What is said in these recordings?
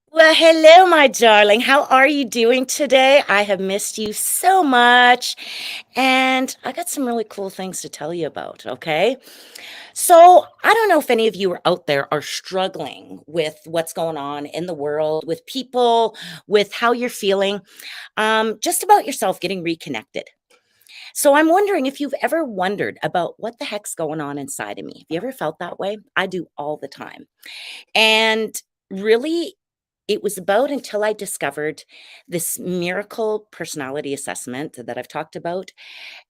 Well, hello, my darling. How are you doing today? I have missed you so much. And I got some really cool things to tell you about. Okay. So, I don't know if any of you are out there are struggling with what's going on in the world, with people, with how you're feeling, just about yourself getting reconnected. So, I'm wondering if you've ever wondered about what the heck's going on inside of me. Have you ever felt that way? I do all the time. And really, it was about until I discovered this miracle personality assessment that I've talked about,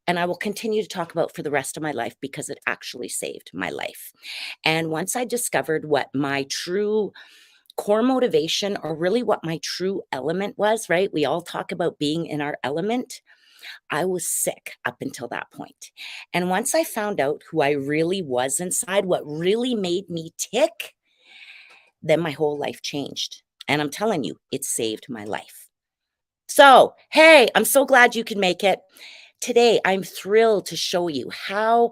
and I will continue to talk about for the rest of my life because it actually saved my life. And once I discovered what my true core motivation, or really what my true element was, right? We all talk about being in our element. I was sick up until that point. And once I found out who I really was inside, what really made me tick, then my whole life changed. And I'm telling you, it saved my life. So, hey, I'm so glad you could make it. Today, I'm thrilled to show you how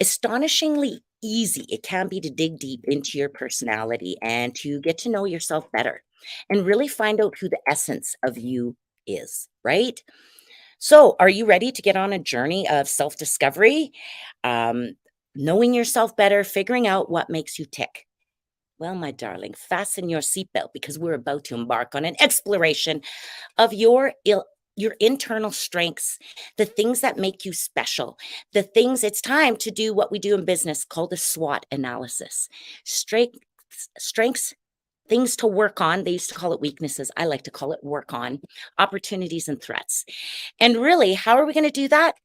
astonishingly easy it can be to dig deep into your personality and to get to know yourself better and really find out who the essence of you is, right? So, are you ready to get on a journey of self discovery, um, knowing yourself better, figuring out what makes you tick? Well, my darling, fasten your seatbelt because we're about to embark on an exploration of your internal strengths, the things that make you special, the things it's time to do what we do in business called a SWOT analysis. Strengths, strengths, things to work on. They used to call it weaknesses. I like to call it work on, opportunities and threats. And really, how are we going to do that?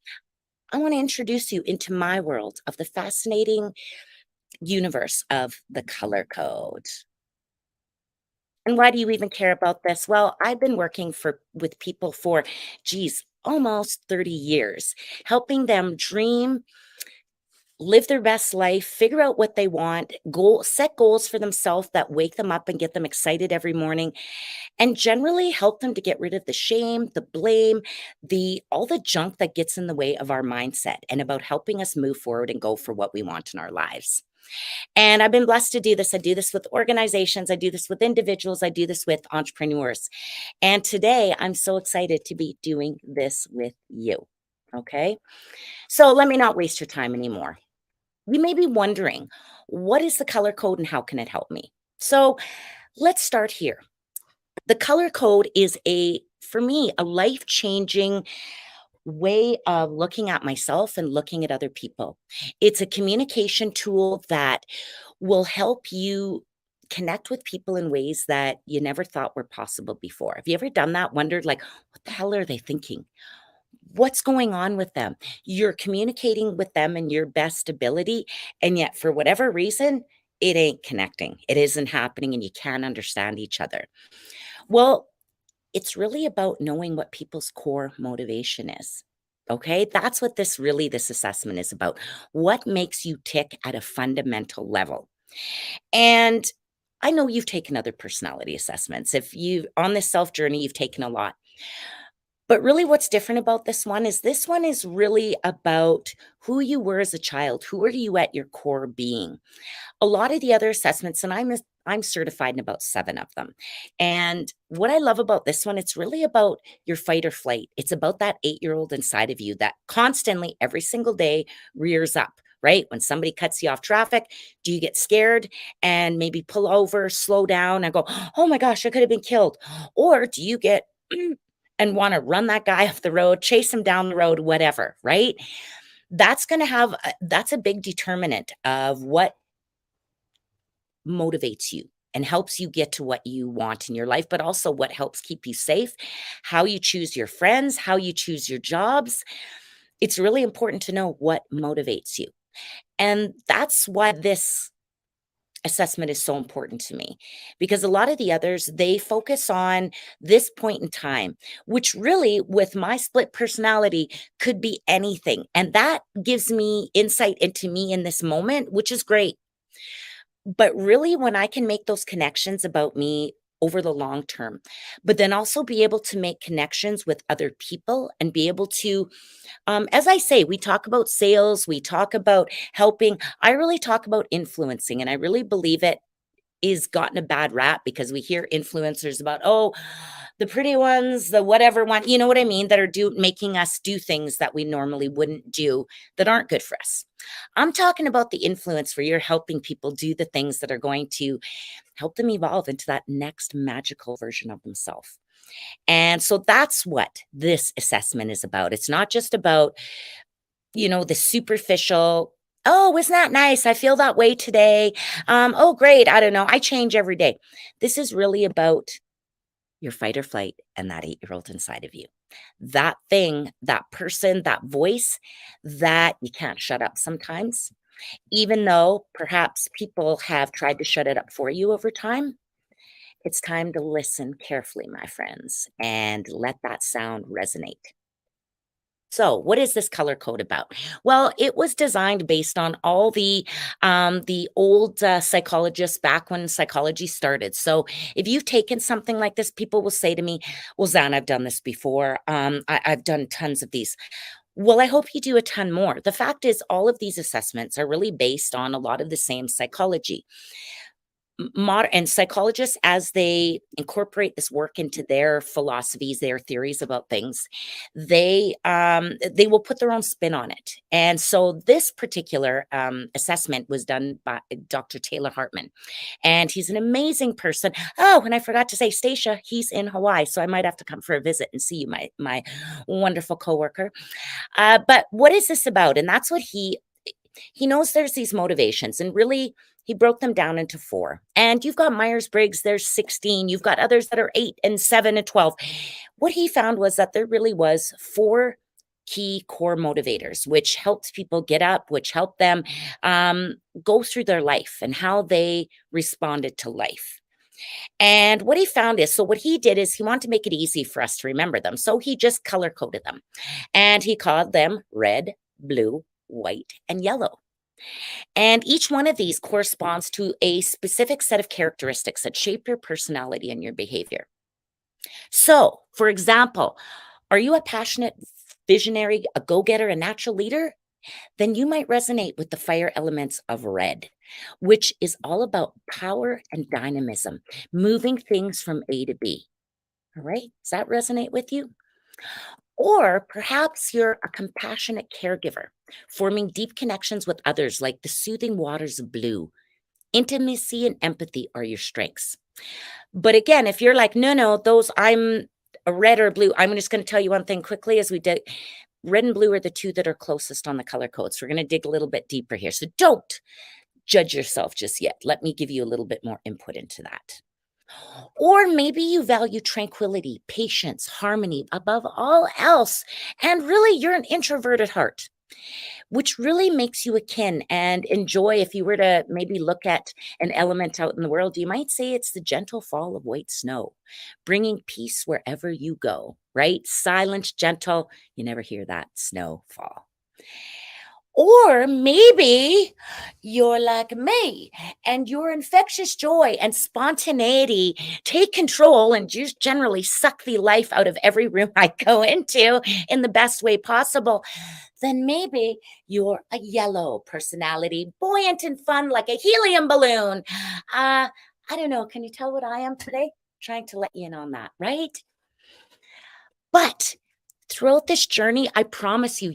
I want to introduce you into my world of the fascinating universe of the color code. And why do you even care about this? Well, I've been working for with people for, geez, almost 30 years, helping them dream, live their best life, figure out what they want, set goals for themselves that wake them up and get them excited every morning, and generally help them to get rid of the shame, the blame, the all the junk that gets in the way of our mindset and about helping us move forward and go for what we want in our lives. And I've been blessed to do this. I do this with organizations, I do this with individuals, I do this with entrepreneurs. And today I'm so excited to be doing this with you. Okay. So let me not waste your time anymore. You may be wondering, what is the color code and how can it help me? So let's start here. The color code is for me, a life changing way of looking at myself and looking at other people. It's a communication tool that will help you connect with people in ways that you never thought were possible before. Have you ever done that? Wondered, like, what the hell are they thinking? What's going on with them? You're communicating with them in your best ability, and yet for whatever reason, it ain't connecting. It isn't happening, and you can't understand each other. Well, it's really about knowing what people's core motivation is. Okay? That's what this assessment is about. What makes you tick at a fundamental level? And I know you've taken other personality assessments. If you on this self journey, you've taken a lot. But really what's different about this one is really about who you were as a child. Who are you at your core being? A lot of the other assessments, and I'm certified in about 7 of them. And what I love about this one, it's really about your fight or flight. It's about that 8-year-old inside of you that constantly every single day rears up, right? When somebody cuts you off traffic, do you get scared and maybe pull over, slow down and go, "Oh my gosh, I could have been killed." Or do you get and want to run that guy off the road, chase him down the road, whatever, right? That's a big determinant of what motivates you and helps you get to what you want in your life, but also what helps keep you safe, how you choose your friends, how you choose your jobs. It's really important to know what motivates you. And that's why this assessment is so important to me because a lot of the others they focus on this point in time, which really with my split personality could be anything, and that gives me insight into me in this moment, which is great. But really, when I can make those connections about me over the long term, but then also be able to make connections with other people and be able to, as I say, we talk about sales, we talk about helping. I really talk about influencing, and I really believe it. is gotten a bad rap because we hear influencers about, oh, the pretty ones, the whatever one, you know what I mean, that are making us do things that we normally wouldn't do that aren't good for us. I'm talking about the influence where you're helping people do the things that are going to help them evolve into that next magical version of themselves. And so that's what this assessment is about. It's not just about, the superficial, oh, isn't that nice? I feel that way today. Oh, great. I don't know. I change every day. This is really about your fight or flight and that 8-year-old inside of you. That thing, that person, that voice that you can't shut up sometimes, even though perhaps people have tried to shut it up for you over time. It's time to listen carefully, my friends, and let that sound resonate. So, what is this color code about? Well, it was designed based on all the old psychologists back when psychology started. So, if you've taken something like this, people will say to me, "Well, Zan, I've done this before. I've done tons of these." Well, I hope you do a ton more. The fact is, all of these assessments are really based on a lot of the same psychology. Modern and psychologists, as they incorporate this work into their philosophies, their theories about things, they will put their own spin on it. And so this particular assessment was done by Dr. Taylor Hartman, and he's an amazing person. Oh, and I forgot to say, Stacia, he's in Hawaii, so I might have to come for a visit and see you, my wonderful coworker. But what is this about? And that's what he knows there's these motivations, and really he broke them down into 4. And you've got Myers-Briggs, there's 16, you've got others that are 8 and 7 and 12. What he found was that there really was 4 key core motivators, which helped people get up, which helped them go through their life and how they responded to life. And what he found is, so what he did is he wanted to make it easy for us to remember them. So he just color coded them, and he called them red, blue, white, and yellow. And each one of these corresponds to a specific set of characteristics that shape your personality and your behavior. So, for example, are you a passionate visionary, a go getter, a natural leader? Then you might resonate with the fire elements of red, which is all about power and dynamism, moving things from A to B. All right. Does that resonate with you? Or perhaps you're a compassionate caregiver, forming deep connections with others like the soothing waters of blue. Intimacy and empathy are your strengths. But again, if you're like, no, no, those I'm a red or blue, I'm just going to tell you one thing quickly as we did. Red and blue are the 2 that are closest on the color codes. We're going to dig a little bit deeper here. So don't judge yourself just yet. Let me give you a little bit more input into that. Or maybe you value tranquility, patience, harmony above all else. And really, you're an introverted heart, which really makes you akin and enjoy. If you were to maybe look at an element out in the world, you might say it's the gentle fall of white snow, bringing peace wherever you go, right? Silent, gentle. You never hear that snow fall. Or maybe you're like me and your infectious joy and spontaneity take control and just generally suck the life out of every room I go into in the best way possible. Then maybe you're a yellow personality, buoyant and fun like a helium balloon. I don't know. Can you tell what I am today? Trying to let you in on that, right? But throughout this journey, I promise you,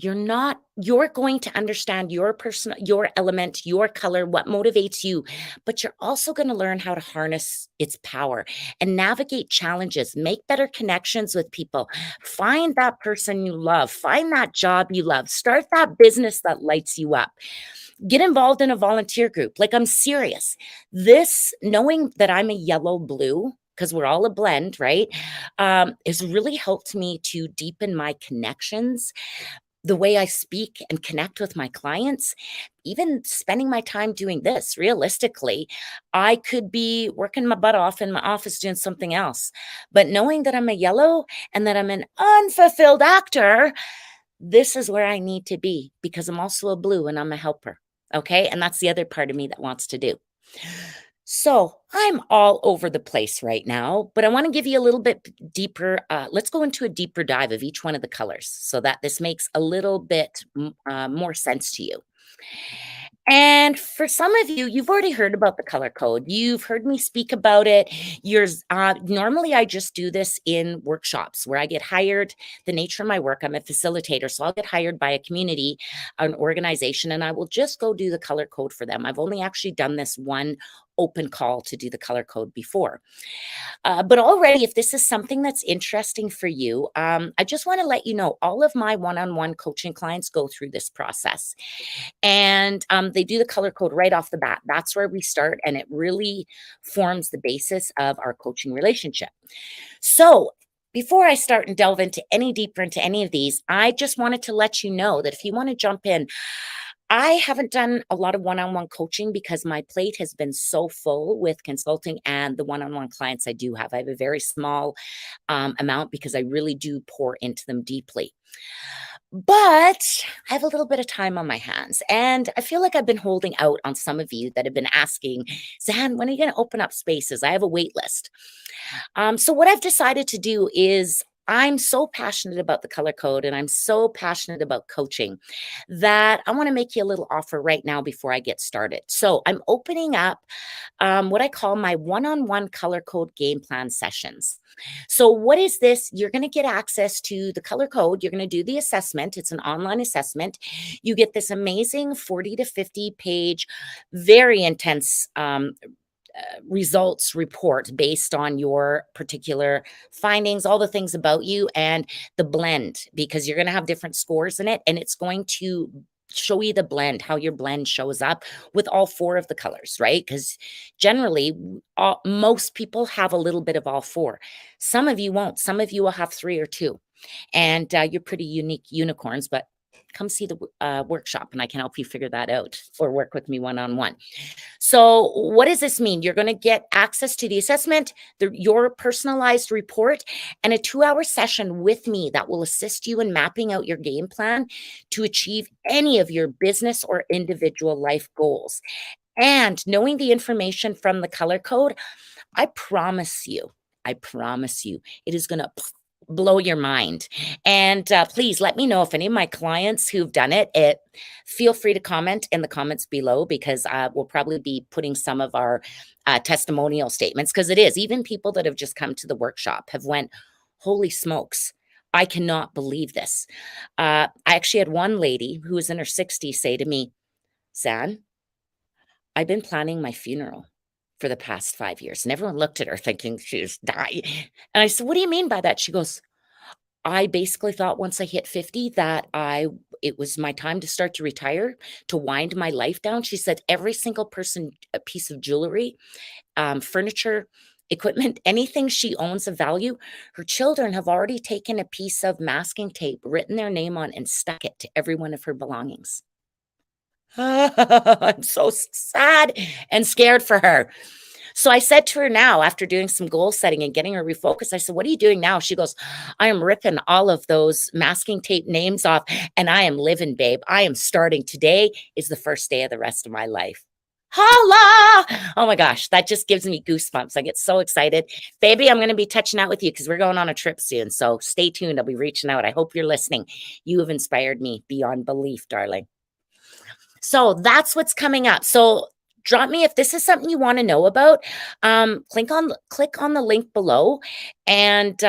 you're going to understand your person, your element, your color, what motivates you, but you're also going to learn how to harness its power and navigate challenges, make better connections with people, find that person you love, find that job you love, start that business that lights you up. Get involved in a volunteer group. Like, I'm serious. This, knowing that I'm a yellow blue, because we're all a blend, right? Has really helped me to deepen my connections, the way I speak and connect with my clients, even spending my time doing this. Realistically, I could be working my butt off in my office doing something else. But knowing that I'm a yellow and that I'm an unfulfilled actor, this is where I need to be because I'm also a blue and I'm a helper. Okay. And that's the other part of me that wants to do. So I'm all over the place right now, but I want to give you a little bit deeper. Let's go into a deeper dive of each one of the colors so that this makes a little bit more sense to you. And for some of you, you've already heard about the color code. You've heard me speak about it. Normally, I just do this in workshops where I get hired. The nature of my work, I'm a facilitator. So I'll get hired by a community, an organization, and I will just go do the color code for them. I've only actually done this one open call to do the color code before. But already, if this is something that's interesting for you, I just want to let you know all of my one on one coaching clients go through this process. And they do the color code right off the bat. That's where we start, and it really forms the basis of our coaching relationship. So, before I start and delve into any deeper into any of these, I just wanted to let you know that if you want to jump in, I haven't done a lot of one on one coaching because my plate has been so full with consulting and the one on one clients I do have. I have a very small amount because I really do pour into them deeply. But I have a little bit of time on my hands, and I feel like I've been holding out on some of you that have been asking, Zan, when are you going to open up spaces? I have a wait list. So, what I've decided to do is I'm so passionate about the color code and I'm so passionate about coaching that I want to make you a little offer right now before I get started. So, I'm opening up what I call my one on one color code game plan sessions. So, what is this? You're going to get access to the color code. You're going to do the assessment. It's an online assessment. You get this amazing 40 to 50 page, very intense results report based on your particular findings, all the things about you, and the blend, because you're going to have different scores in it. And it's going to show you the blend, how your blend shows up with all four of the colors, right? Because generally, most people have a little bit of all four. Some of you won't. Some of you will have three or two. And you're pretty unique unicorns, but come see the workshop and I can help you figure that out or work with me one on one. So, what does this mean? You're going to get access to the assessment, your personalized report, and a 2 hour session with me that will assist you in mapping out your game plan to achieve any of your business or individual life goals. And knowing the information from the color code, I promise you, it is going to blow your mind. And please let me know if any of my clients who've done it, feel free to comment in the comments below because we'll probably be putting some of our testimonial statements because it is even people that have just come to the workshop have went, holy smokes. I cannot believe this. I actually had one lady who was in her 60s say to me, San, I've been planning my funeral for the past 5 years. And everyone looked at her thinking she was dying. And I said, what do you mean by that? She goes, I basically thought once I hit 50 that it was my time to start to retire, to wind my life down. She said every single person, a piece of jewelry, furniture, equipment, anything she owns of value, her children have already taken a piece of masking tape, written their name on, and stuck it to every one of her belongings. I'm so sad and scared for her. So I said to her now, after doing some goal setting and getting her refocused, I said, what are you doing now? She goes, I am ripping all of those masking tape names off and I am living, babe. I am starting. Today is the first day of the rest of my life. Holla! Oh my gosh, that just gives me goosebumps. I get so excited. Baby, I'm going to be touching out with you because we're going on a trip soon. So stay tuned. I'll be reaching out. I hope you're listening. You have inspired me beyond belief, darling. So that's what's coming up. So drop me if this is something you want to know about. Click on the link below, and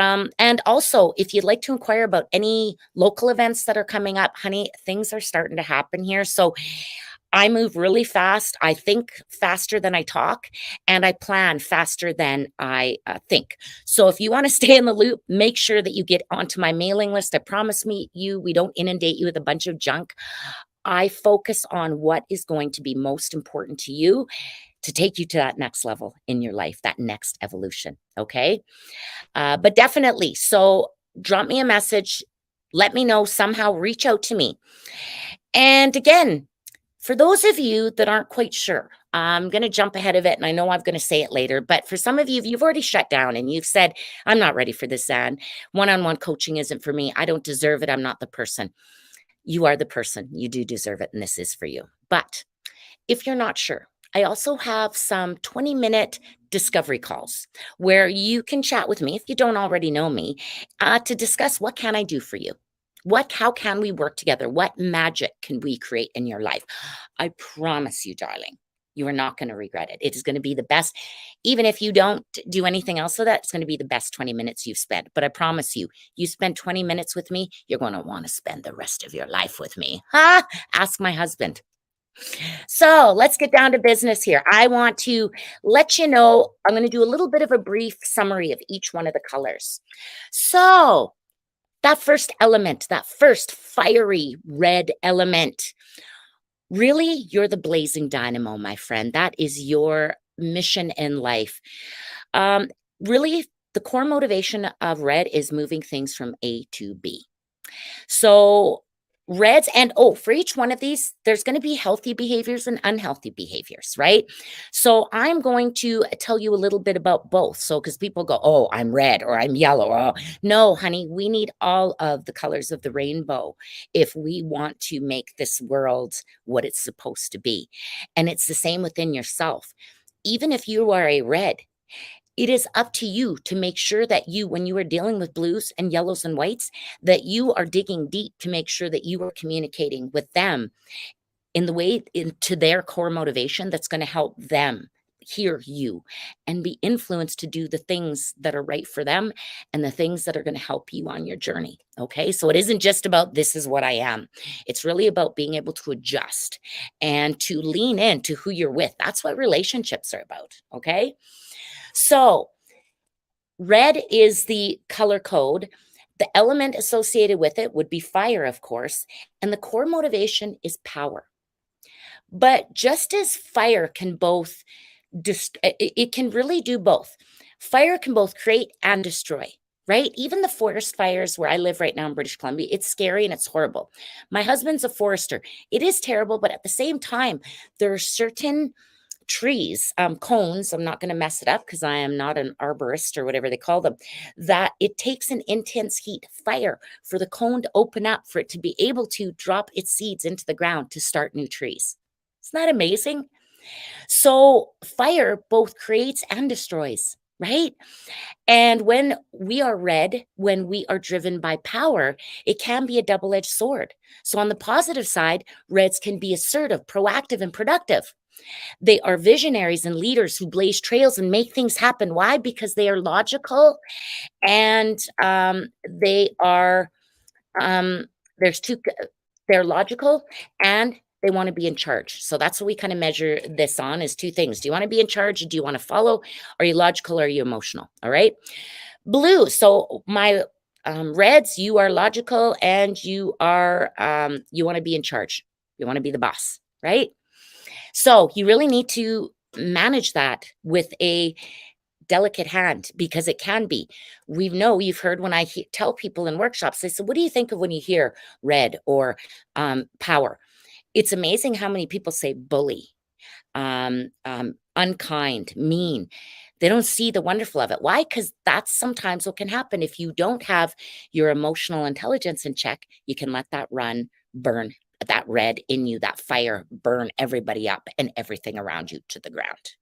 also if you'd like to inquire about any local events that are coming up, honey, things are starting to happen here. So I move really fast. I think faster than I talk, and I plan faster than I think. So if you want to stay in the loop, make sure that you get onto my mailing list. I promise we don't inundate you with a bunch of junk. I focus on what is going to be most important to you to take you to that next level in your life, that next evolution. Okay. But definitely. So drop me a message. Let me know somehow, reach out to me. And again, for those of you that aren't quite sure, I'm going to jump ahead of it. And I know I'm going to say it later, but for some of you, if you've already shut down and you've said, I'm not ready for this, Zan, one-on-one coaching isn't for me. I don't deserve it. I'm not the person. You are the person. You do deserve it, and this is for you. But if you're not sure, I also have some 20-minute discovery calls where you can chat with me if you don't already know me to discuss what can I do for you. How can we work together? What magic can we create in your life? I promise you, darling, you are not going to regret it. It is going to be the best. Even if you don't do anything else with that, it's going to be the best 20 minutes you've spent. But I promise you, you spend 20 minutes with me, you're going to want to spend the rest of your life with me. Huh? Ask my husband. So let's get down to business here. I want to let you know, I'm going to do a little bit of a brief summary of each one of the colors. So that first element, that first fiery red element, really, you're the blazing dynamo, my friend. That is your mission in life. Really, the core motivation of red is moving things from A to B. So reds and for each one of these, there's going to be healthy behaviors and unhealthy behaviors, right? So I'm going to tell you a little bit about both. So because people go, oh, I'm red or I'm yellow. Oh, no, honey, we need all of the colors of the rainbow if we want to make this world what it's supposed to be. And it's the same within yourself. Even if you are a red, it is up to you to make sure that you, when you are dealing with blues and yellows and whites, that you are digging deep to make sure that you are communicating with them in the way into their core motivation that's going to help them hear you and be influenced to do the things that are right for them and the things that are going to help you on your journey. Okay. So it isn't just about this is what I am. It's really about being able to adjust and to lean into who you're with. That's what relationships are about. Okay. So red is the color code. The element associated with it would be fire, of course, and the core motivation is power. But just as fire can both, it can really do both. Fire can both create and destroy, right? Even the forest fires where I live right now in British Columbia, it's scary and it's horrible. My husband's a forester. It is terrible, but at the same time, there are certain trees, cones, I'm not going to mess it up because I am not an arborist or whatever they call them, that it takes an intense heat, fire, for the cone to open up, for it to be able to drop its seeds into the ground to start new trees. Isn't that amazing? So fire both creates and destroys, right? And when we are red, when we are driven by power, it can be a double-edged sword. So on the positive side, reds can be assertive, proactive, and productive. They are visionaries and leaders who blaze trails and make things happen. Why? Because they are logical and they are, there's two, they're logical and they want to be in charge. So that's what we kind of measure this on is two things. Do you want to be in charge? Do you want to follow? Are you logical? Or are you emotional? All right. Blue. So my reds, you are logical and you are, you want to be in charge. You want to be the boss, right? So you really need to manage that with a delicate hand because it can be. You've heard when I tell people in workshops, they say, what do you think of when you hear red or power? It's amazing how many people say bully, unkind, mean. They don't see the wonderful of it. Why? Because that's sometimes what can happen. If you don't have your emotional intelligence in check, you can let that burn that red in you, that fire burn everybody up and everything around you to the ground.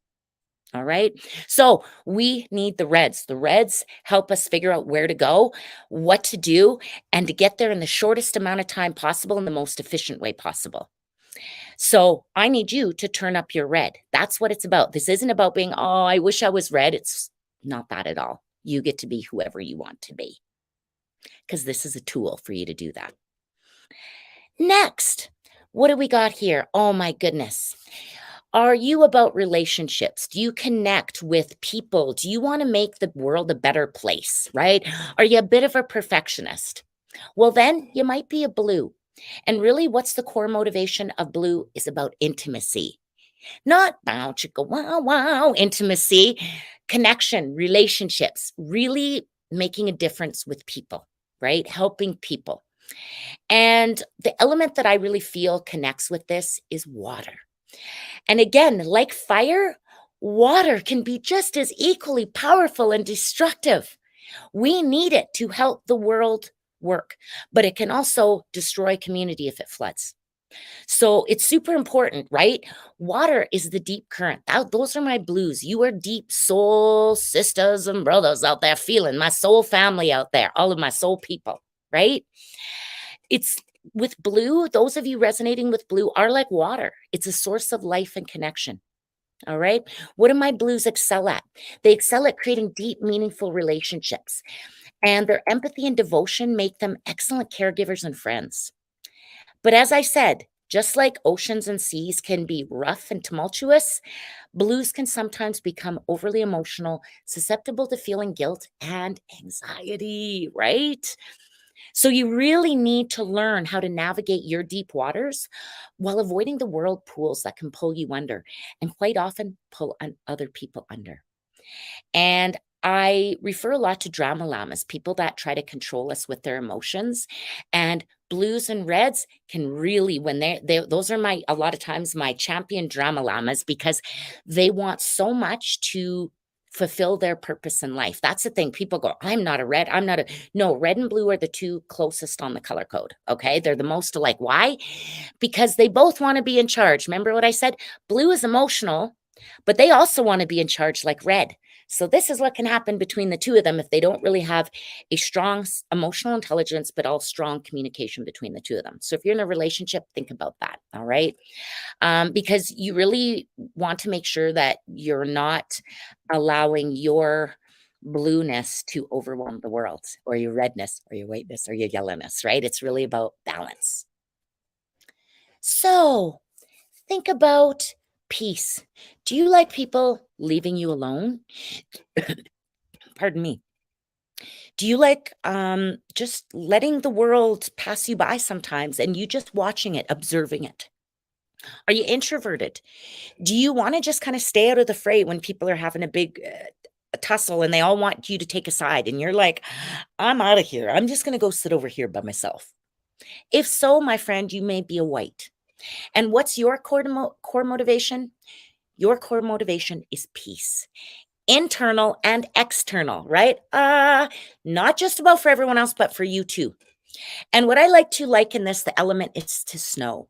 All right. So we need the reds. The reds help us figure out where to go, what to do, and to get there in the shortest amount of time possible in the most efficient way possible. So I need you to turn up your red. That's what it's about. This isn't about being, oh, I wish I was red. It's not that at all. You get to be whoever you want to be because this is a tool for you to do that. Next, what do we got here? Oh my goodness. Are you about relationships? Do you connect with people? Do you want to make the world a better place, right? Are you a bit of a perfectionist? Well, then you might be a blue. And really, what's the core motivation of blue is about intimacy. Not bow, chicka, wow, wow, intimacy, connection, relationships, really making a difference with people, right? Helping people. And the element that I really feel connects with this is water. And again, like fire, water can be just as equally powerful and destructive. We need it to help the world work, but it can also destroy community if it floods. So it's super important, right? Water is the deep current. Those are my blues. You are deep soul sisters and brothers out there feeling my soul family out there, all of my soul people, right? It's with blue, those of you resonating with blue are like water. It's a source of life and connection. All right. What do my blues excel at? They excel at creating deep, meaningful relationships, and their empathy and devotion make them excellent caregivers and friends. But as I said, just like oceans and seas can be rough and tumultuous, blues can sometimes become overly emotional, susceptible to feeling guilt and anxiety, right? So you really need to learn how to navigate your deep waters while avoiding the whirlpools that can pull you under and quite often pull other people under. And I refer a lot to drama llamas, people that try to control us with their emotions. And blues and reds can really, when those are my, a lot of times, my champion drama llamas because they want so much to fulfill their purpose in life. That's the thing. People go, I'm not a red. I'm not a, no, red and blue are the two closest on the color code. Okay. They're the most alike. Why? Because they both want to be in charge. Remember what I said? Blue is emotional, but they also want to be in charge like red. So this is what can happen between the two of them if they don't really have a strong emotional intelligence, but all strong communication between the two of them. So if you're in a relationship, think about that. All right. Because you really want to make sure that you're not allowing your blueness to overwhelm the world or your redness or your whiteness or your yellowness, right? It's really about balance. So think about peace. Do you like people leaving you alone? Pardon me. Do you like just letting the world pass you by sometimes and you just watching it, observing it? Are you introverted? Do you want to just kind of stay out of the fray when people are having a big a tussle and they all want you to take a side and you're like, I'm out of here. I'm just going to go sit over here by myself. If so, my friend, you may be a white. And what's your core motivation? Your core motivation is peace, internal and external, right? Not just about for everyone else, but for you too. And what I like to liken this, the element is to snow.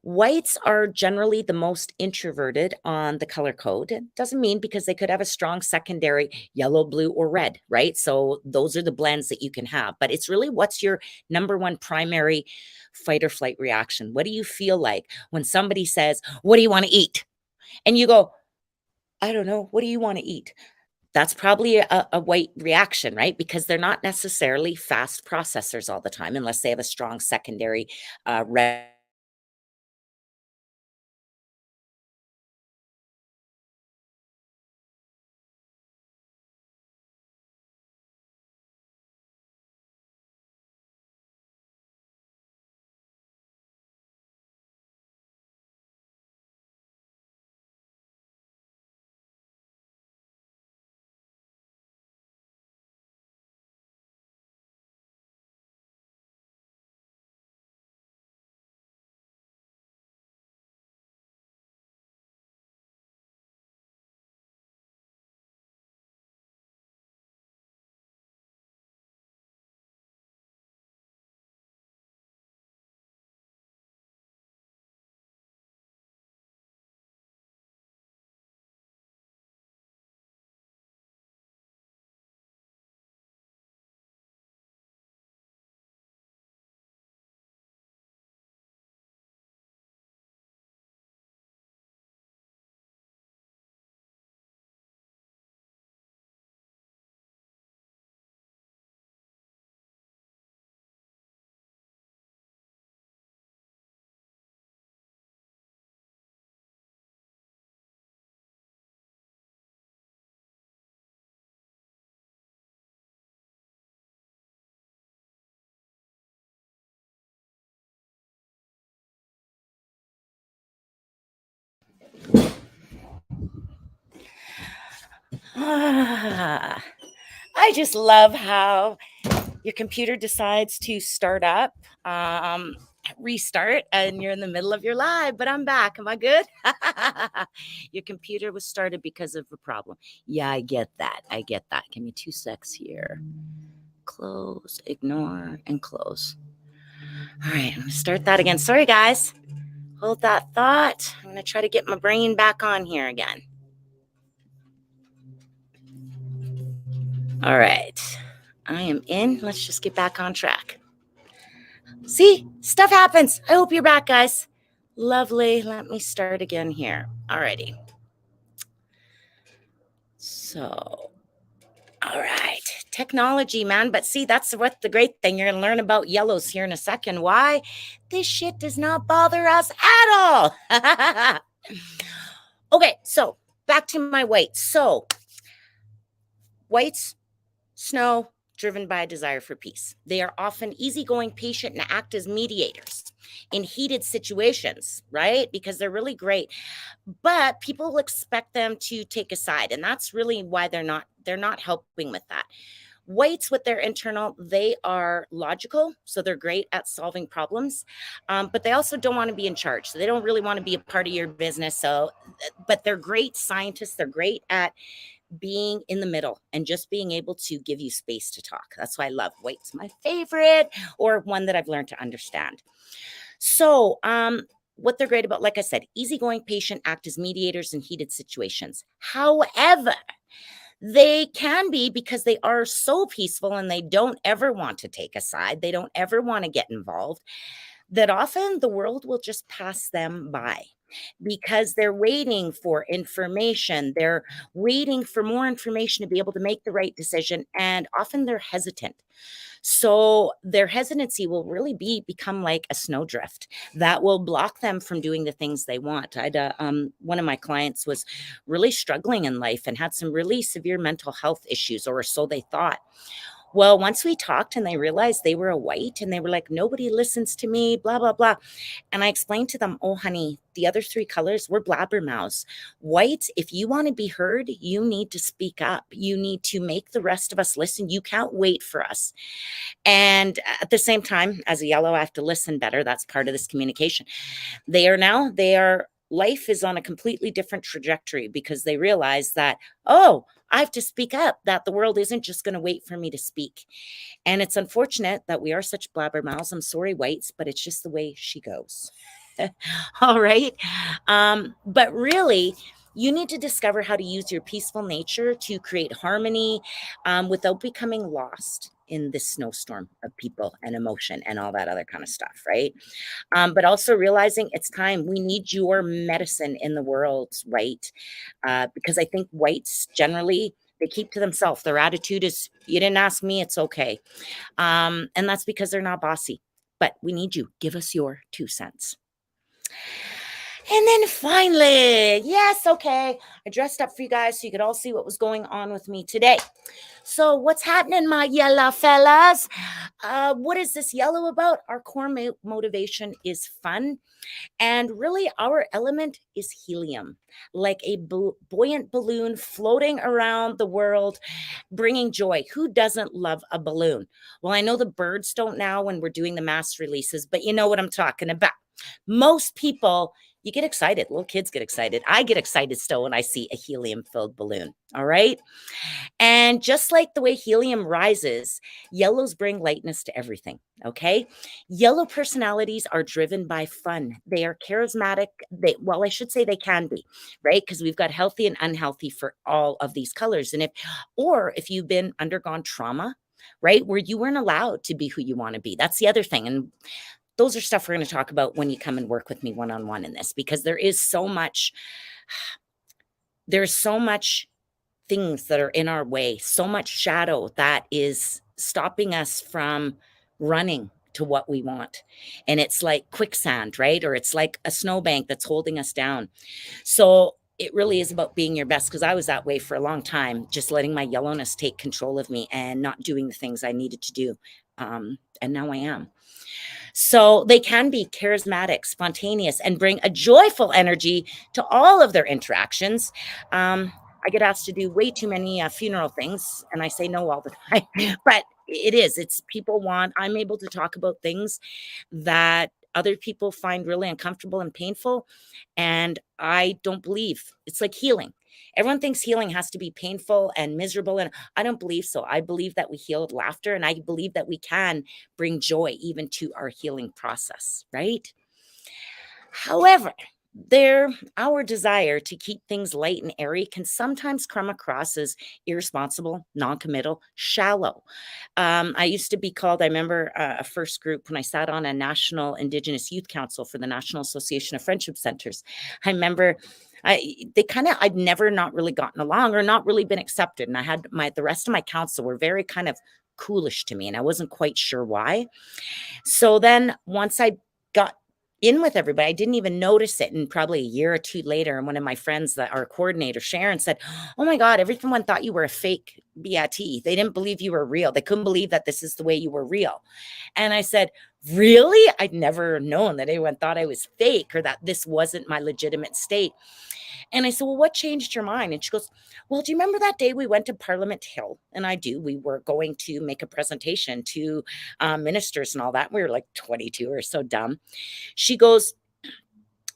Whites are generally the most introverted on the color code. It doesn't mean because they could have a strong secondary yellow, blue, or red, right? So those are the blends that you can have. But it's really what's your number one primary fight or flight reaction? What do you feel like when somebody says, what do you want to eat? And you go, I don't know. What do you want to eat? That's probably a white reaction, right? Because they're not necessarily fast processors all the time unless they have a strong secondary red. Ah, I just love how your computer decides to start up, um, restart, and you're in the middle of your live, but I'm back. Am I good? Your computer was started because of a problem. Yeah, I get that. I get that. Give me 2 secs here. Close, ignore, and close. All right, I'm gonna start that again. Sorry, guys. Hold that thought. I'm gonna try to get my brain back on here again. All right, I am in. Let's just get back on track. See, stuff happens. I hope you're back, guys. Lovely. Let me start again here. Alrighty. So, all right. Technology, man. But see, that's what the great thing. You're going to learn about yellows here in a second. Why? This shit does not bother us at all. Okay, so back to my whites. So, whites, snow, driven by a desire for peace. They are often easygoing, patient, and act as mediators in heated situations, right? Because they're really great. But people expect them to take a side, and that's really why they're not helping with that. Whites with their internal, they are logical, so they're great at solving problems, but they also don't want to be in charge. So they don't really want to be a part of your business. So, but they're great scientists. They're great at being in the middle and just being able to give you space to talk. That's why I love white's my favorite, or one that I've learned to understand. So, what they're great about, like I said, easygoing, patient, act as mediators in heated situations. However, they can be, because they are so peaceful and they don't ever want to take a side, they don't ever want to get involved, that often the world will just pass them by because they're waiting for information. They're waiting for more information to be able to make the right decision. And often they're hesitant. So their hesitancy will really become like a snowdrift that will block them from doing the things they want. One of my clients was really struggling in life and had some really severe mental health issues, or so they thought. Well, once we talked and they realized they were a white, and they were like, nobody listens to me, blah, blah, blah. And I explained to them, oh, honey, the other three colors, we're blabbermouths. White, if you want to be heard, you need to speak up. You need to make the rest of us listen. You can't wait for us. And at the same time, as a yellow, I have to listen better. That's part of this communication. Life is on a completely different trajectory because they realize that, oh, I have to speak up, that the world isn't just going to wait for me to speak. And it's unfortunate that we are such blabbermouths. I'm sorry, whites, but it's just the way she goes. All right. But really, you need to discover how to use your peaceful nature to create harmony, without becoming lost in this snowstorm of people and emotion and all that other kind of stuff, right? But also realizing it's time. We need your medicine in the world, right? Because I think whites generally, they keep to themselves. Their attitude is, you didn't ask me, it's okay. And that's because they're not bossy. But we need you. Give us your 2 cents. And then finally, yes, okay, I dressed up for you guys so you could all see what was going on with me today. So, what's happening, my yellow fellas? What is this yellow about? Our core motivation is fun. And really, our element is helium, like a buoyant balloon floating around the world, bringing joy. Who doesn't love a balloon? Well, I know the birds don't now when we're doing the mass releases, but you know what I'm talking about. Most people, you get excited. Little kids get excited. I get excited still when I see a helium filled balloon. All right. And just like the way helium rises, yellows bring lightness to everything. Okay. Yellow personalities are driven by fun. They are charismatic. Well, I should say they can be, right? Because we've got healthy and unhealthy for all of these colors. And if you've been undergone trauma, right, where you weren't allowed to be who you want to be, that's the other thing. And those are stuff we're going to talk about when you come and work with me one-on-one in this, because there's so much things that are in our way, so much shadow that is stopping us from running to what we want. And it's like quicksand, right? Or it's like a snowbank that's holding us down. So it really is about being your best, because I was that way for a long time, just letting my yellowness take control of me and not doing the things I needed to do. And now I am. So they can be charismatic, spontaneous, and bring a joyful energy to all of their interactions. I get asked to do way too many funeral things, and I say no all the time. But it's people want, I'm able to talk about things that other people find really uncomfortable and painful. And I don't believe it's like healing. Everyone thinks healing has to be painful and miserable. And I don't believe so. I believe that we heal with laughter, and I believe that we can bring joy even to our healing process, right? However, There, our desire to keep things light and airy can sometimes come across as irresponsible, non-committal, shallow. I used to be called, I remember a first group when I sat on a National Indigenous Youth Council for the National Association of Friendship Centers. I remember I'd never not really gotten along or not really been accepted. And I had the rest of my council were very kind of coolish to me, and I wasn't quite sure why. So then once I got in with everybody, I didn't even notice it. And probably a year or two later, and one of my friends, that our coordinator, Sharon, said, "Oh my God, everyone thought you were a fake BIT. They didn't believe you were real. They couldn't believe that this is the way you were real." And I said, "Really? I'd never known that anyone thought I was fake or that this wasn't my legitimate state." And I said, "Well, what changed your mind?" And she goes, "Well, do you remember that day we went to Parliament Hill?" And I do. We were going to make a presentation to ministers and all that. We were like 22 or so dumb. She goes,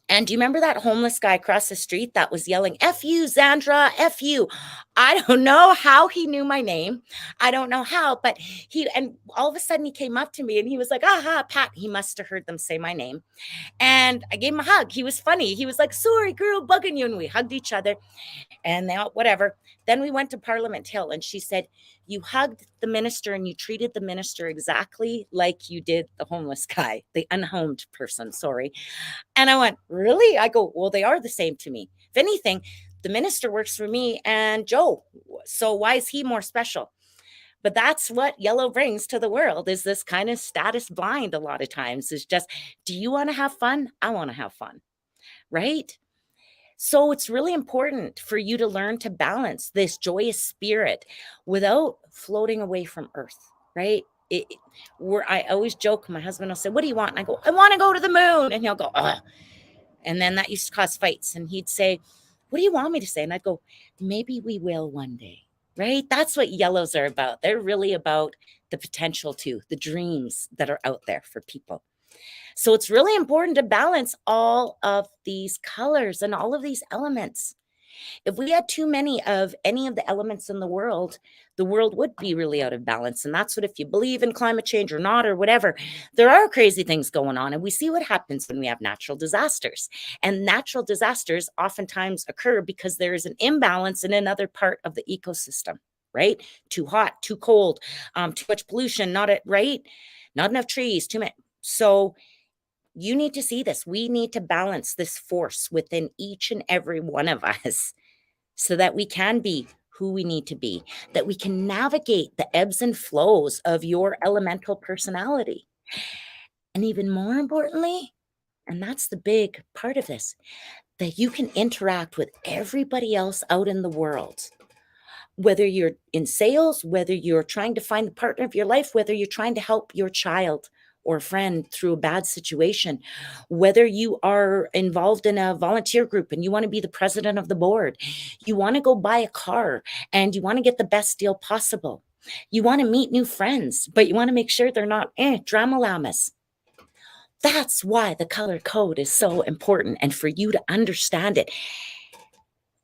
"And do you remember that homeless guy across the street that was yelling, 'F you, Zandra, F you?'" I don't know how he knew my name. I don't know how, but and all of a sudden he came up to me and he was like, "Aha, Pat." He must have heard them say my name. And I gave him a hug. He was funny. He was like, "Sorry, girl, bugging you." And we hugged each other and they all, whatever. Then we went to Parliament Hill and she said, "You hugged the minister and you treated the minister exactly like you did the homeless guy, the unhomed person. Sorry." And I went, "Really?" I go, "Well, they are the same to me. If anything, the minister works for me and Joe. So why is he more special?" But that's what yellow brings to the world, is this kind of status blind a lot of times, is just, do you want to have fun? I want to have fun, right? So it's really important for you to learn to balance this joyous spirit without floating away from earth, right? I always joke, my husband will say, "What do you want?" And I go, "I want to go to the moon." And he'll go, "Ugh." And then that used to cause fights. And he'd say, "What do you want me to say?" And I'd go, "Maybe we will one day." Right? That's what yellows are about. They're really about the potential to, the dreams that are out there for people. So it's really important to balance all of these colors and all of these elements. If we had too many of any of the elements in the world would be really out of balance. And that's what, if you believe in climate change or not, or whatever, there are crazy things going on. And we see what happens when we have natural disasters. And natural disasters oftentimes occur because there is an imbalance in another part of the ecosystem, right? Too hot, too cold, too much pollution, right? Not enough trees, too many. So you need to see this. We need to balance this force within each and every one of us so that we can be who we need to be, that we can navigate the ebbs and flows of your elemental personality. And even more importantly, and that's the big part of this, that you can interact with everybody else out in the world. Whether you're in sales, whether you're trying to find the partner of your life, whether you're trying to help your child or friend through a bad situation, whether you are involved in a volunteer group and you want to be the president of the board, you want to go buy a car and you want to get the best deal possible. You want to meet new friends, but you want to make sure they're not drama llamas. That's why the color code is so important, and for you to understand it.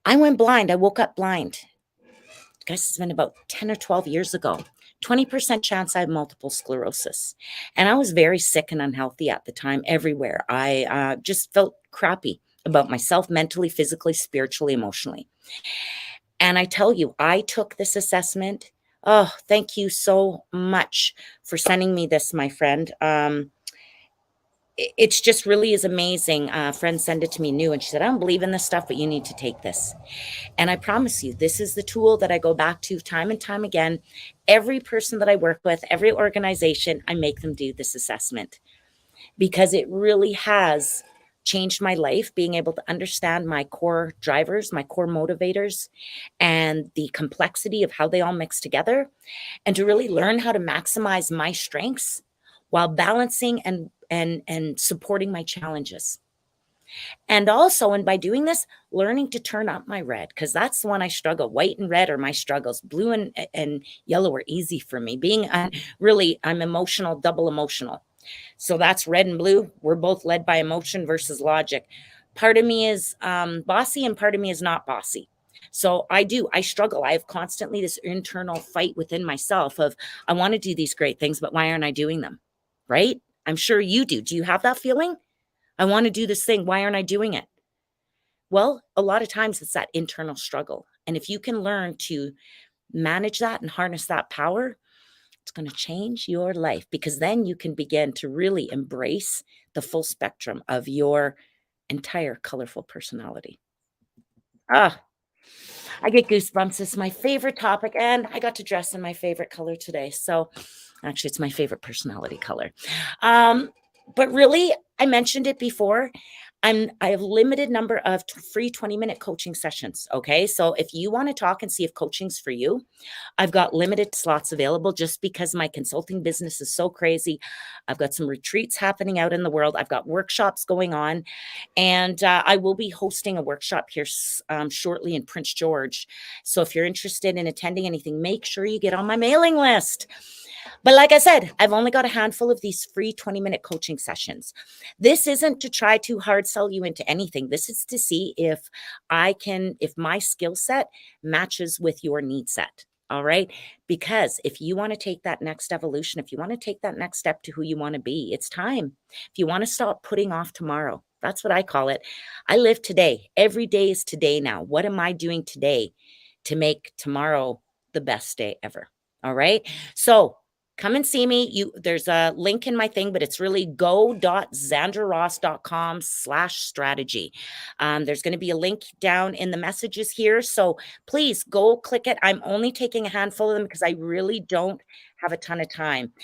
I went blind. I woke up blind. I guess it's been about 10 or 12 years ago. 20% chance I have multiple sclerosis. And I was very sick and unhealthy at the time, everywhere. I just felt crappy about myself, mentally, physically, spiritually, emotionally. And I tell you, I took this assessment. Oh, thank you so much for sending me this, my friend. It's just really is amazing. A friend sent it to me new, and she said, "I don't believe in this stuff, but you need to take this." And I promise you, this is the tool that I go back to time and time again. Every person that I work with, every organization, I make them do this assessment, because it really has changed my life, being able to understand my core drivers, my core motivators, and the complexity of how they all mix together, and to really learn how to maximize my strengths while balancing and supporting my challenges. And also, and by doing this, learning to turn up my red, because that's the one I struggle. White and red are my struggles. Blue and yellow are easy for me. I'm emotional, double emotional. So that's red and blue. We're both led by emotion versus logic. Part of me is bossy and part of me is not bossy. So I struggle. I have constantly this internal fight within myself of, I want to do these great things, but why aren't I doing them? Right? I'm sure you do. Do you have that feeling? I want to do this thing. Why aren't I doing it? Well, a lot of times it's that internal struggle. And if you can learn to manage that and harness that power, it's going to change your life because then you can begin to really embrace the full spectrum of your entire colorful personality. Ah, I get goosebumps. It's my favorite topic, and I got to dress in my favorite color today. So, actually, it's my favorite personality color. Um, but really, I mentioned it before. I have limited number of free 20-minute coaching sessions. Okay, so if you want to talk and see if coaching's for you, I've got limited slots available just because my consulting business is so crazy. I've got some retreats happening out in the world. I've got workshops going on, and I will be hosting a workshop here shortly in Prince George. So if you're interested in attending anything, make sure you get on my mailing list. But like I said, I've only got a handful of these free 20-minute coaching sessions. This isn't to try to hard sell you into anything. This is to see if if my skill set matches with your need set. All right. Because if you want to take that next evolution, if you want to take that next step to who you want to be, it's time. If you want to stop putting off tomorrow, that's what I call it. I live today. Every day is today now. What am I doing today to make tomorrow the best day ever? All right. So come and see me. There's a link in my thing, but it's really go.zandraross.com/strategy. There's going to be a link down in the messages here. So please go click it. I'm only taking a handful of them because I really don't have a ton of time.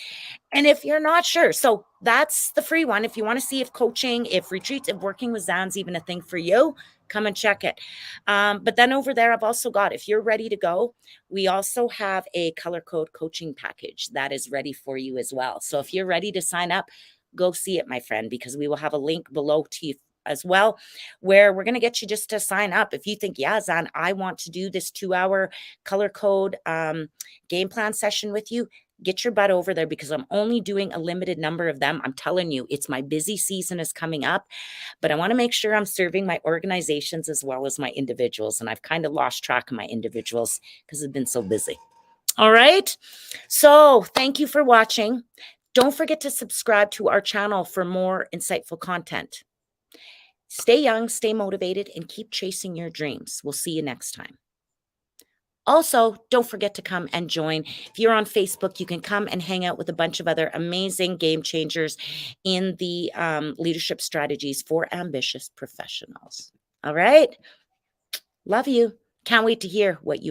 And if you're not sure, so that's the free one. If you want to see if coaching, if retreats, if working with Zan's even a thing for you, come and check it. But then over there, I've also got, if you're ready to go, we also have a color code coaching package that is ready for you as well. So if you're ready to sign up, go see it, my friend, because we will have a link below to you as well, where we're going to get you just to sign up. If you think, yeah, Zan, I want to do this 2-hour color code game plan session with you, get your butt over there because I'm only doing a limited number of them. I'm telling you, it's my busy season is coming up, but I want to make sure I'm serving my organizations as well as my individuals. And I've kind of lost track of my individuals because I've been so busy. All right. So thank you for watching. Don't forget to subscribe to our channel for more insightful content. Stay young, stay motivated, and keep chasing your dreams. We'll see you next time. Also, don't forget to come and join. If you're on Facebook, you can come and hang out with a bunch of other amazing game changers in the leadership strategies for ambitious professionals. All right. Love you. Can't wait to hear what you